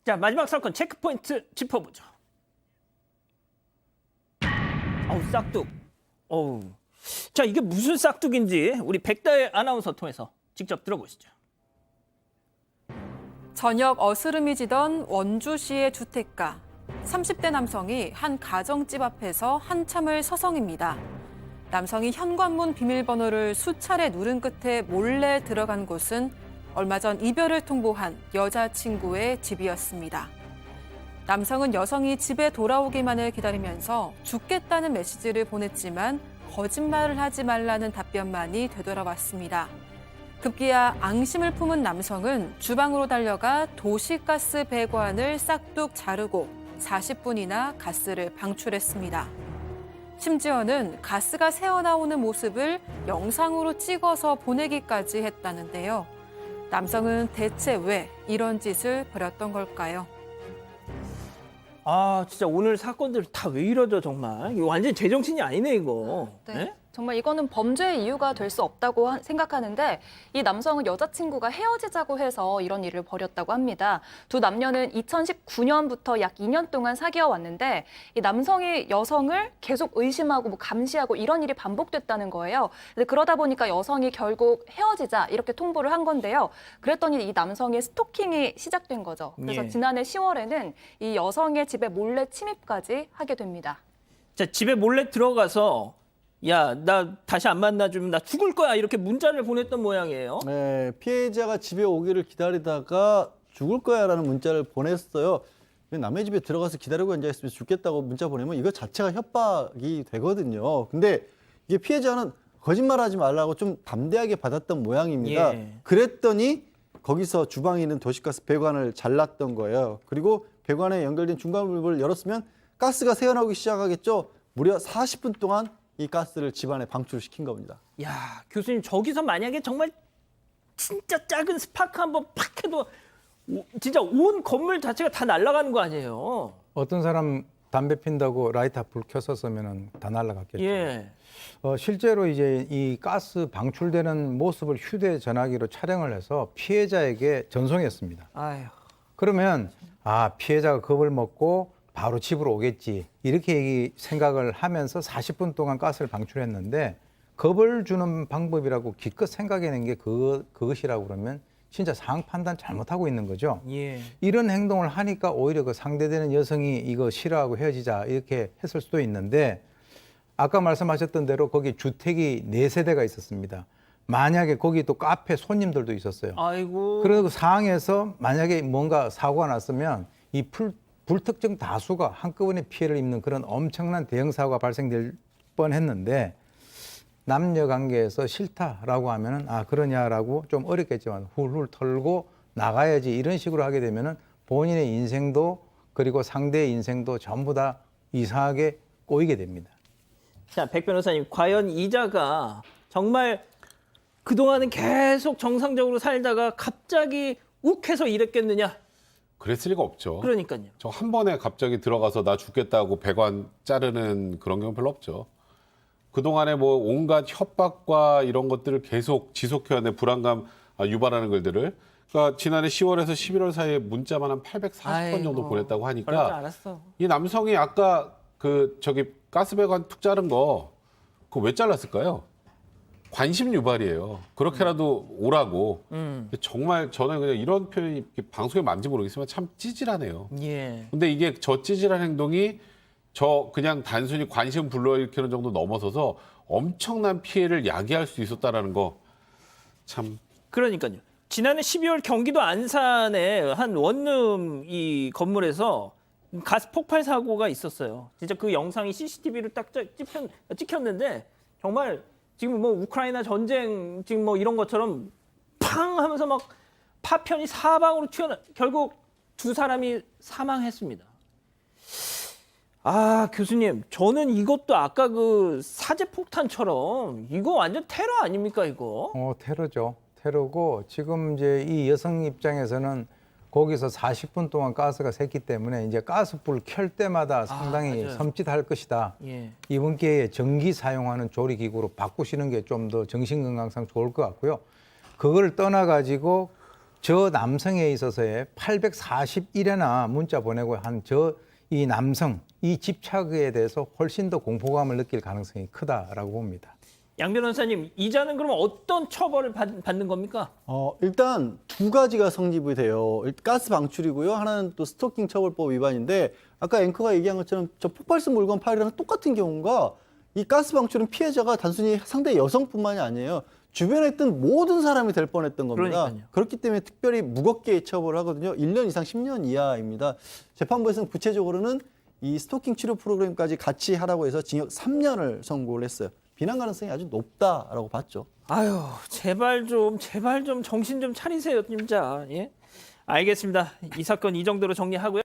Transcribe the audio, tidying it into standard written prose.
자, 마지막 사건 체크포인트 짚어보죠. 어우, 싹둑. 어우. 자, 이게 무슨 싹둑인지 우리 백다혜 아나운서 통해서 직접 들어보시죠. 저녁 어스름이 지던 원주시의 주택가. 30대 남성이 한 가정집 앞에서 한참을 서성입니다. 남성이 현관문 비밀번호를 수차례 누른 끝에 몰래 들어간 곳은 얼마 전 이별을 통보한 여자친구의 집이었습니다. 남성은 여성이 집에 돌아오기만을 기다리면서 죽겠다는 메시지를 보냈지만 거짓말을 하지 말라는 답변만이 되돌아왔습니다. 급기야 앙심을 품은 남성은 주방으로 달려가 도시가스 배관을 싹둑 자르고 40분이나 가스를 방출했습니다. 심지어는 가스가 새어나오는 모습을 영상으로 찍어서 보내기까지 했다는데요. 남성은 대체 왜 이런 짓을 벌였던 걸까요? 아, 진짜 오늘 사건들 다 왜 이러죠, 정말. 이거 완전 제정신이 아니네, 이거. 네. 네? 정말 이거는 범죄의 이유가 될 수 없다고 생각하는데 이 남성은 여자친구가 헤어지자고 해서 이런 일을 벌였다고 합니다. 두 남녀는 2019년부터 약 2년 동안 사귀어 왔는데 이 남성이 여성을 계속 의심하고 뭐 감시하고 이런 일이 반복됐다는 거예요. 근데 그러다 보니까 여성이 결국 헤어지자 이렇게 통보를 한 건데요. 그랬더니 이 남성의 스토킹이 시작된 거죠. 그래서 예. 지난해 10월에는 이 여성의 집에 몰래 침입까지 하게 됩니다. 자, 집에 몰래 들어가서 야, 나 다시 안 만나주면 나 죽을 거야. 이렇게 문자를 보냈던 모양이에요. 네, 피해자가 집에 오기를 기다리다가 죽을 거야라는 문자를 보냈어요. 남의 집에 들어가서 기다리고 앉아있으면 죽겠다고 문자 보내면 이거 자체가 협박이 되거든요. 근데 이게 피해자는 거짓말하지 말라고 좀 담대하게 받았던 모양입니다. 예. 그랬더니 거기서 주방에 있는 도시가스 배관을 잘랐던 거예요. 그리고 배관에 연결된 중간부를 열었으면 가스가 새어나오기 시작하겠죠. 무려 40분 동안 이 가스를 집안에 방출시킨 겁니다. 야, 교수님, 저기서 만약에 정말 진짜 작은 스파크 한번 팍 해도 진짜 온 건물 자체가 다 날아가는 거 아니에요? 어떤 사람 담배 핀다고 라이터 불 켰었으면 다 날아갔겠죠. 예. 실제로 이제 이 가스 방출되는 모습을 휴대전화기로 촬영을 해서 피해자에게 전송했습니다. 아휴. 그러면 피해자가 겁을 먹고 바로 집으로 오겠지 이렇게 생각을 하면서 40분 동안 가스를 방출했는데 겁을 주는 방법이라고 기껏 생각해낸 게 그것이라고 그러면 진짜 상황 판단 잘못하고 있는 거죠. 예. 이런 행동을 하니까 오히려 그 상대되는 여성이 이거 싫어하고 헤어지자 이렇게 했을 수도 있는데 아까 말씀하셨던 대로 거기 주택이 4세대가 있었습니다. 만약에 거기 또 카페 손님들도 있었어요. 아이고. 그리고 그 상황에서 만약에 뭔가 사고가 났으면 이 불특정 다수가 한꺼번에 피해를 입는 그런 엄청난 대형 사고가 발생될 뻔했는데 남녀 관계에서 싫다라고 하면은 그러냐라고 좀 어렵겠지만 훌훌 털고 나가야지 이런 식으로 하게 되면은 본인의 인생도 그리고 상대의 인생도 전부 다 이상하게 꼬이게 됩니다. 자, 백 변호사님, 과연 이자가 정말 그동안은 계속 정상적으로 살다가 갑자기 욱해서 이랬겠느냐? 그랬을 리가 없죠. 그러니까요. 저 한 번에 갑자기 들어가서 나 죽겠다고 배관 자르는 그런 경우 별로 없죠. 그동안에 뭐 온갖 협박과 이런 것들을 계속 지속해왔네, 불안감 유발하는 글들을. 그러니까 지난해 10월에서 11월 사이에 문자만 한 840번 정도 아이고, 보냈다고 그럴 줄 하니까 알았어. 이 남성이 아까 가스 배관 툭 자른 거 그거 왜 잘랐을까요? 관심 유발이에요. 그렇게라도 오라고. 정말 저는 그냥 이런 표현이 방송에 맞는지 모르겠지만 참 찌질하네요. 예. 근데 이게 저 찌질한 행동이 저 그냥 단순히 관심 불러일으키는 정도 넘어서서 엄청난 피해를 야기할 수 있었다라는 거 참. 그러니까요. 지난해 12월 경기도 안산의 한 원룸 이 건물에서 가스 폭발 사고가 있었어요. 진짜 그 영상이 CCTV로 딱 찍혔는데 정말 지금 뭐 우크라이나 전쟁 지금 뭐 이런 것처럼 팡 하면서 막 파편이 사방으로 튀어나 결국 2사람이 사망했습니다. 교수님, 저는 이것도 아까 그 사제폭탄처럼 이거 완전 테러 아닙니까, 이거? 테러죠. 테러고 지금 이제 이 여성 입장에서는 거기서 40분 동안 가스가 샜기 때문에 이제 가스불 켤 때마다 상당히 맞아요. 섬찟할 것이다. 예. 이번 기회에 전기 사용하는 조리기구로 바꾸시는 게 좀 더 정신건강상 좋을 것 같고요. 그걸 떠나가지고 저 남성에 있어서의 841회나 문자 보내고 한 이 남성, 이 집착에 대해서 훨씬 더 공포감을 느낄 가능성이 크다라고 봅니다. 양 변호사님, 이자는 그럼 어떤 처벌을 받는 겁니까? 일단 두 가지가 성립이 돼요. 가스 방출이고요. 하나는 또 스토킹 처벌법 위반인데 아까 앵커가 얘기한 것처럼 저 폭발성 물건 파일이랑 똑같은 경우가 이 가스 방출은 피해자가 단순히 상대 여성뿐만이 아니에요. 주변에 있던 모든 사람이 될 뻔했던 겁니다. 그러니까요. 그렇기 때문에 특별히 무겁게 처벌을 하거든요. 1년 이상 10년 이하입니다. 재판부에서는 구체적으로는 이 스토킹 치료 프로그램까지 같이 하라고 해서 징역 3년을 선고를 했어요. 비난 가능성이 아주 높다라고 봤죠. 아유, 제발 좀 정신 좀 차리세요, 진짜. 예? 알겠습니다. 이 사건 이 정도로 정리하고요.